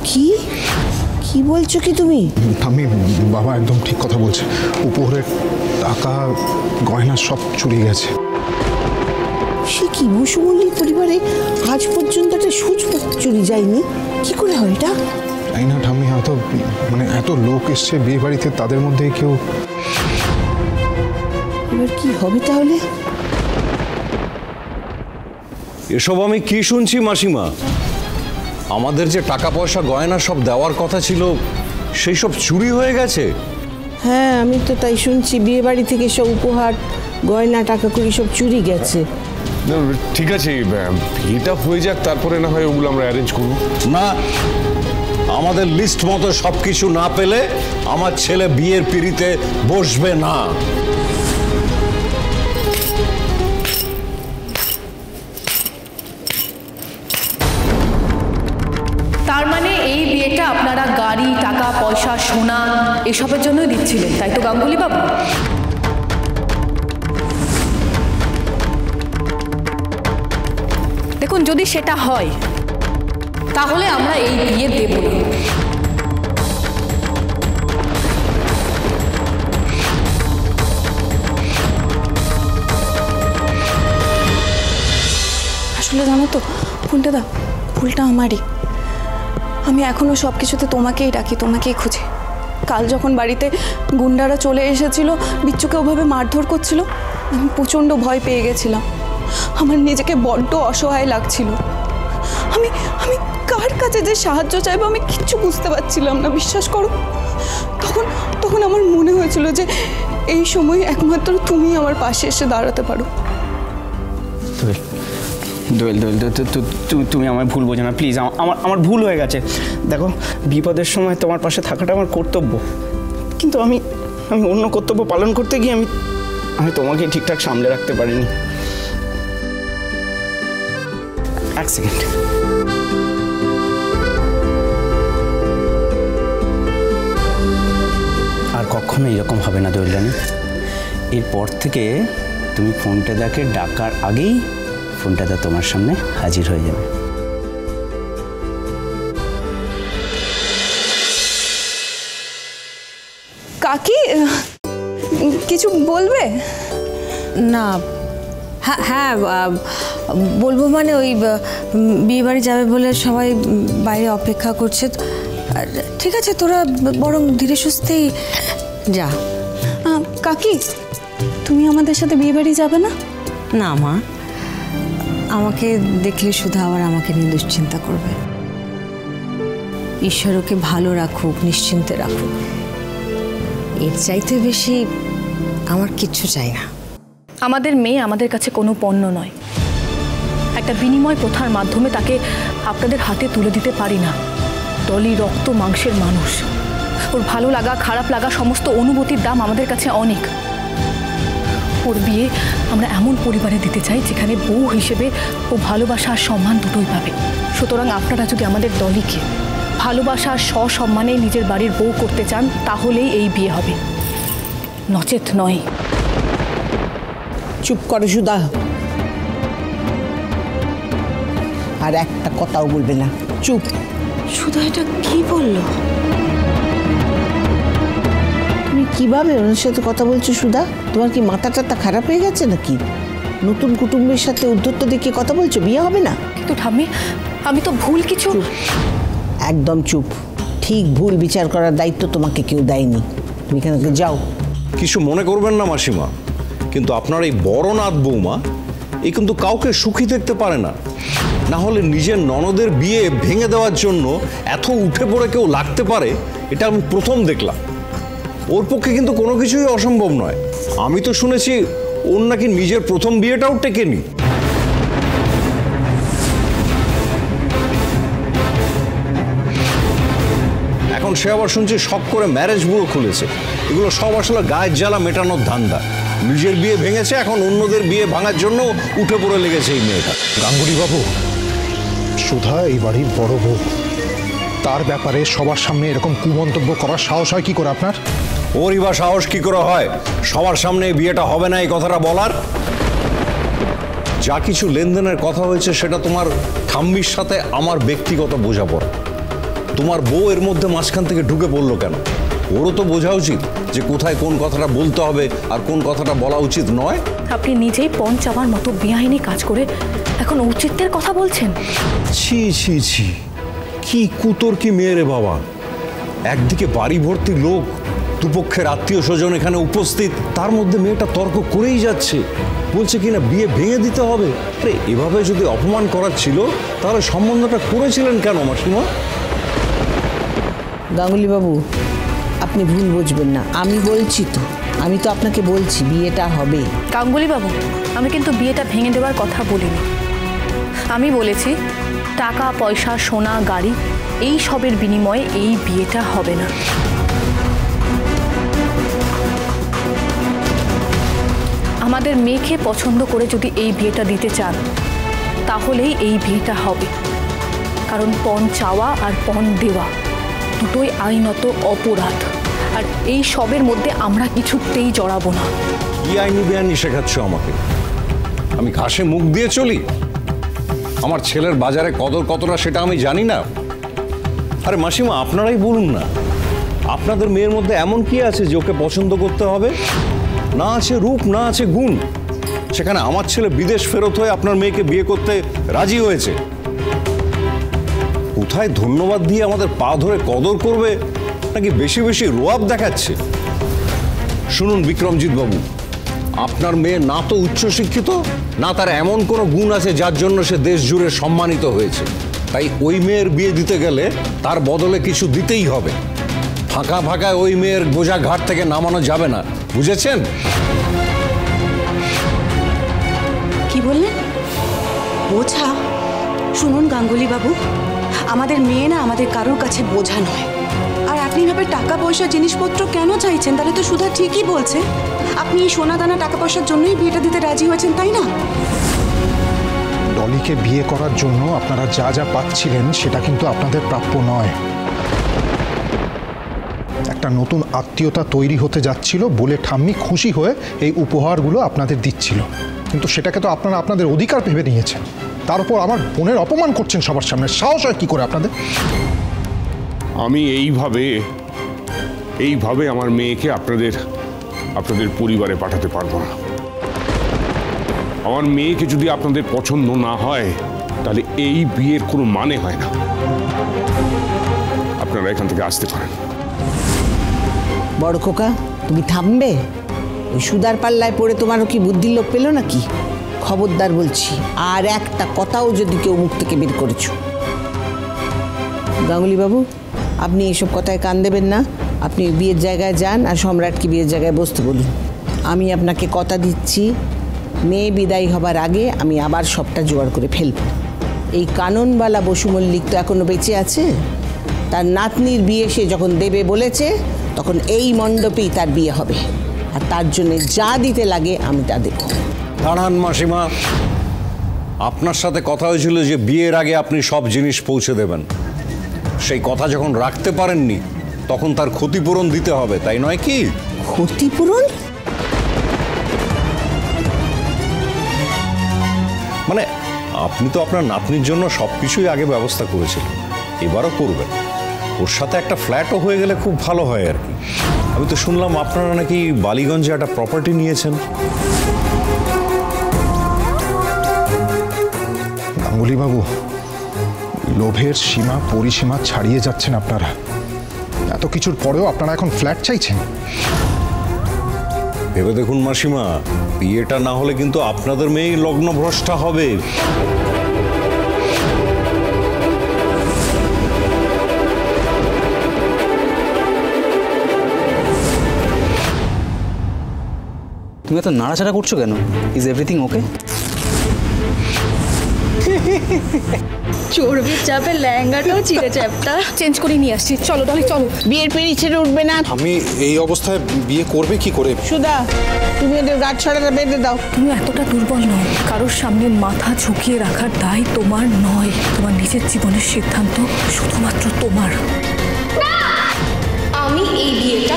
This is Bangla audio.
কি কি বলছো কি তুমি? আমি বাবা একদম ঠিক কথা বলছে। উপরে টাকা গয়না সব চুরি গেছে। সে কি বসু মল্লিক পরিবারে আজ পর্যন্ত একটা সুচ চুরি যায়নি? কি করে হয় এটা? তাই না ঠাম্মি, হয়তো মানে এত লোক এসছে বিয়ে বাড়িতে, তাদের মধ্যে কেউ। এবার কি হবে তাহলে? এসব আমি কি শুনছি মাসিমা? আমাদের যে টাকা পয়সা গয়না সব দেওয়ার কথা ছিল সেই সব চুরি হয়ে গেছে। হ্যাঁ, আমি তো তাই শুনছি। বিয়ে বাড়ি থেকে সব উপহার গয়না টাকা কড়ি সব চুরি গেছে। ঠিক আছে, এটা হয়ে যাক, তারপরে না হয় ওগুলো আমরা অ্যারেঞ্জ করব। না, আমাদের লিস্ট মতো সবকিছু না পেলে আমার ছেলে বিয়ের পিঁড়িতে বসবে না। তার মানে এই বিয়েটা আপনারা গাড়ি, টাকা পয়সা, সোনা এসবের জন্যই দিচ্ছিলেন, তাই তো গাঙ্গুলি বাবু? দেখুন, যদি সেটা হয় তাহলে আমরা এই বিয়ে দেব না। আসলে জানো তো ফোনটা দাও, ভুলটা আমারই। আমি এখনো সব কিছুতে তোমাকেই ডাকি, তোমাকেই খুঁজি। কাল যখন বাড়িতে গুন্ডারা চলে এসেছিল, বিচ্ছুকে ওভাবে মারধর করছিল, আমি প্রচণ্ড ভয় পেয়ে গেছিলাম। আমার নিজেকে বড্ড অসহায় লাগছিল। আমি আমি কার কাছে যে সাহায্য চাইবো আমি কিচ্ছু বুঝতে পারছিলাম না, বিশ্বাস করো। তখন আমার মনে হয়েছিল যে এই সময় একমাত্র তুমি আমার পাশে এসে দাঁড়াতে পারো। দোয়েল দোয়েল তুমি আমায় ভুল বোঝো না প্লিজ। আমার ভুল হয়ে গেছে। দেখো, বিপদের সময় তোমার পাশে থাকাটা আমার কর্তব্য, কিন্তু আমি অন্য কর্তব্য পালন করতে গিয়ে আমি তোমাকে ঠিকঠাক সামলে রাখতে পারিনি। এক সেকেন্ড। আর কখনো এরকম হবে না দোয়েল রানী। এরপর থেকে তুমি ফোনটাদাকে ডাকার আগেই ফোনটাদা তোমার সামনে হাজির হয়ে যাবে। কাকি কিছু বলবে? না, হ্যাঁ বলবো। মানে ওই বিয়ে বাড়ি যাবে বলে সবাই বাইরে অপেক্ষা করছে। ঠিক আছে, তোরা বরং ধীরে সুস্থেই যা। কাকি, তুমি আমাদের সাথে বিয়ে বাড়ি যাবে না? না মা, আমাকে দেখলে শুধু আবার আমাকে নিয়ে দুশ্চিন্তা করবে। ঈশ্বর ওকে ভালো রাখুক, নিশ্চিন্তে রাখুক, এর চাইতে বেশি আমার কিচ্ছু চাই না। আমাদের মেয়ে আমাদের কাছে কোনো পণ্য নয়। একটা বিনিময় প্রথার মাধ্যমে তাকে আপনাদের হাতে তুলে দিতে পারি না। ডলি রক্ত মাংসের মানুষ। ওর ভালো লাগা, খারাপ লাগা, সমস্ত অনুভূতির দাম আমাদের কাছে অনেক। ওর বিয়ে আমরা এমন পরিবারে দিতে চাই যেখানে বউ হিসেবে ও ভালোবাসা আর সম্মান দুটোই পাবে। সুতরাং আপনারা যদি আমাদের ডলিকে ভালোবাসা আর সসম্মানে নিজের বাড়ির বউ করতে চান তাহলেই এই বিয়ে হবে, নচেত নয়। চুপ করো সুধা, আর একটা কথাও বলবে না, চুপ। সুধা এটা কি বললো? তুমি কিভাবে ওনার সাথে কথা বলছো সুধা? তোমার কি মাথা টাথা খারাপ হয়ে গেছে নাকি? নতুন কুটুম্বের সাথে উদ্ধত্ত দেখিয়ে কথা বলছো, বিয়ে হবে না? কিন্তু ঠাম্মি, আমি তো ভুল কিছু। একদম চুপ। ঠিক ভুল বিচার করার দায়িত্ব তোমাকে কেউ দেয়নি। তুমি এখান থেকে যাও। কিছু মনে করবেন না মাসিমা, কিন্তু আপনার এই বড় নাথ বৌমা এই কিন্তু কাউকে সুখী দেখতে পারে না। না হলে নিজের ননদের বিয়ে ভেঙে দেওয়ার জন্য এত উঠে পড়ে কেউ লাগতে পারে এটা আমি প্রথম দেখলাম। ওর পক্ষে কিন্তু কোনো কিছুই অসম্ভব নয়। আমি তো শুনেছি ওর নাকি নিজের প্রথম বিয়েটাও টেকেনি। এখন সে আবার শুনছি শখ করে ম্যারেজ ব্যুরো খুলেছে। এগুলো সব আসলে গায়ের জ্বালা মেটানোর ধান্দা। নিজের বিয়ে ভেঙেছে, এখন অন্যদের বিয়ে ভাঙার জন্য উঠে পড়ে লেগেছে এই মেয়েটা। গাঙ্গুলি বাবু, সুধা এই বাড়ির বড় বউ, তার ব্যাপারে সবার সামনে এরকম কুমন্তব্য করার সাহস হয় কি করে আপনার? ওরই বা সাহস কি করে হয় সবার সামনে এই বিয়েটা হবে না এই কথাটা বলার? যা কিছু লেনদেনের কথা হয়েছে সেটা তোমার ঠাম্মির সাথে আমার ব্যক্তিগত বোঝাপড়া। তোমার বউ এর মধ্যে মাঝখান থেকে ঢুকে পড়লো কেন? ওরও তো বোঝা উচিত যে কোথায় কোন কথাটা বলতে হবে আর কোন কথাটা বলা উচিত নয়। আপনি নিজেই পণ চাওয়ার মতো বেআইনি কাজ করে এখন ঔচিত্যের কথা বলছেন। ছি ছি ছি, কি কুতর কি মেয়ে রে বাবা! একদিকে বাড়ি ভর্তি লোক, দুপক্ষের আত্মীয় স্বজন এখানে উপস্থিত, তার মধ্যে মেয়েটা তর্ক করেই যাচ্ছে, বলছে কিনা বিয়ে ভেঙে দিতে হবে। আরে এভাবে যদি অপমান করার ছিল তাহলে সম্বন্ধটা করেছিলেন কেন মাসিমা? গাঙ্গুলি বাবু, আপনি ভুল বুঝবেন না, আমি বলছি তো, আমি তো আপনাকে বলছি বিয়েটা হবে। গাঙ্গুলি বাবু, আমি কিন্তু বিয়েটা ভেঙে দেওয়ার কথা বলিনি। আমি বলেছি টাকা পয়সা সোনা গাড়ি এই সবের বিনিময়ে এই বিয়েটা হবে না। আমাদের মেয়েকে পছন্দ করে যদি এই বিয়েটা দিতে চান তাহলেই এই বিয়েটা হবে, কারণ পণ চাওয়া আর পণ দেওয়া দুটোই আইনত অপরাধ, আর এই সবের মধ্যে আমরা কিছুতেই জড়াবো না। কি আইনি বেআইনি শেখাচ্ছ আমাকে? আমি ঘাসে মুখ দিয়ে চলি? আমার ছেলের বাজারে কদর কতটা সেটা আমি জানি না? আরে মাসিমা, আপনারাই বলুন না, আপনাদের মেয়ের মধ্যে এমন কি আছে যে ওকে পছন্দ করতে হবে? না আছে রূপ, না আছে গুণ, সেখানে আমার ছেলে বিদেশ ফেরত হয়ে আপনার মেয়েকে বিয়ে করতে রাজি হয়েছে। কোথায় ধন্যবাদ দিয়ে আমাদের পা ধরে কদর করবে, নাকি বেশি বেশি রোয়াব দেখাচ্ছে? শুনুন বিক্রমজিৎ বাবু, আপনার মেয়ে না তো উচ্চশিক্ষিত, না তার এমন কোনো গুণ আছে যার জন্য সে দেশ জুড়ে সম্মানিত হয়েছে। তাই ওই মেয়ের বিয়ে দিতে গেলে তার বদলে কিছু দিতেই হবে। ফাঁকা ফাঁকায় ওই মেয়ের বোঝা ঘাট থেকে নামানো যাবে না, বুঝেছেন? কি বললেন? বোঝা? শুনুন গাঙ্গুলি বাবু, আমাদের মেয়ে না আমাদের কারোর কাছে বোঝা নয়। আর আপনি এভাবে টাকা পয়সা জিনিসপত্র কেন চাইছেন? তাহলে তো সুধা ঠিকই বলছে, আপনি এই সোনা দানা টাকা পয়সার জন্যই বিয়েটা দিতে রাজি হয়েছেন, তাই না? ডলিকে বিয়ে করার জন্য আপনারা যা যা পাচ্ছিলেন সেটা কিন্তু আপনাদের প্রাপ্য নয়। একটা নতুন আত্মীয়তা তৈরি হতে যাচ্ছিল বলে ঠাম্মি খুশি হয়ে এই উপহারগুলো আপনাদের দিচ্ছিল, কিন্তু সেটাকে তো আপনারা আপনাদের অধিকার ভেবে নিয়েছেন। তার উপর আমার বোনের অপমান করছেন সবার সামনে। সাহস হয় কি করে আপনাদের? আমি এইভাবে আমার মেয়েকে আপনাদের পরিবারে পাঠাতে পারবো না। আমার মেয়েকে যদি আপনাদের পছন্দ না হয় তাহলে এই বিয়ের কোনো মানে হয় না। আপনারা এখান থেকে আসতে পারেন। বড় খোকা, তুমি থামবে? ওই সুদার পাল্লায় পড়ে তোমারও কি বুদ্ধির লোক পেল নাকি? খবরদার বলছি, আর একটা কথাও যদি কেউ মুখ থেকে বের করেছো। গাঙ্গুলি বাবু, আপনি এইসব কথায় কান দেবেন না। আপনি বিয়ের জায়গায় যান আর সম্রাটকে বিয়ের জায়গায় বসতে বলুন। আমি আপনাকে কথা দিচ্ছি, মেয়ে বিদায় হবার আগে আমি আবার সবটা জোগাড় করে ফেলব। এই কাননবালা বসু মল্লিক তো এখনো বেঁচে আছে। তার নাতনির বিয়ে সে যখন দেবে বলেছে তখন এই মণ্ডপেই তার বিয়ে হবে, আর তার জন্য যা দিতে লাগে আমি তা দেব। দাঁড়ান মাসিমা, আপনার সাথে কথা হয়েছিল যে বিয়ের আগে আপনি সব জিনিস পৌঁছে দেবেন। সেই কথা যখন রাখতে পারেননি তখন তার ক্ষতিপূরণ দিতে হবে, তাই নয় কি? ক্ষতিপূরণ? মানে আপনি তো আপনার নাতনির জন্য সবকিছুই আগে ব্যবস্থা করেছিলেন, এবারও করবেন। ওর সাথে একটা ফ্ল্যাটও হয়ে গেলে খুব ভালো হয় আর কি। আমি তো শুনলাম আপনারা নাকি বালিগঞ্জে একটা প্রপার্টি নিয়েছেন। গাঙ্গুলি বাবু, লোভের সীমা পরিসীমা ছাড়িয়ে যাচ্ছেন আপনারা। এত কিছুর পরেও আপনারা এখন ফ্ল্যাট চাইছেন? ভেবে দেখুন মাসিমা, বিয়েটা না হলে কিন্তু আপনাদের মেয়েই লগ্নভ্রষ্টা হবে। তুমি এত নাড়াচাড়া করছো কেন? Is everything okay? চর্বির চাপে লেহেঙ্গাটাও চিড়ে চ্যাপটা। চেঞ্জ করে নিয়ে আসছি, চলো ডলি চলো। বিয়ের পেড়ি ছেড়ে উঠবে না। আমি এই অবস্থায় বিয়ে করবে কি করে? সুধা, তুমি ওদের গাছ ছড়াটা বেঁধে দাও। তুমি এতটা দুর্বল নও, কারোর সামনে মাথা ঝুঁকিয়ে রাখার দায় তোমার নয়। তোমার নিজের জীবনের সিদ্ধান্ত শুধুমাত্র তোমার। আমি এই বিয়েটা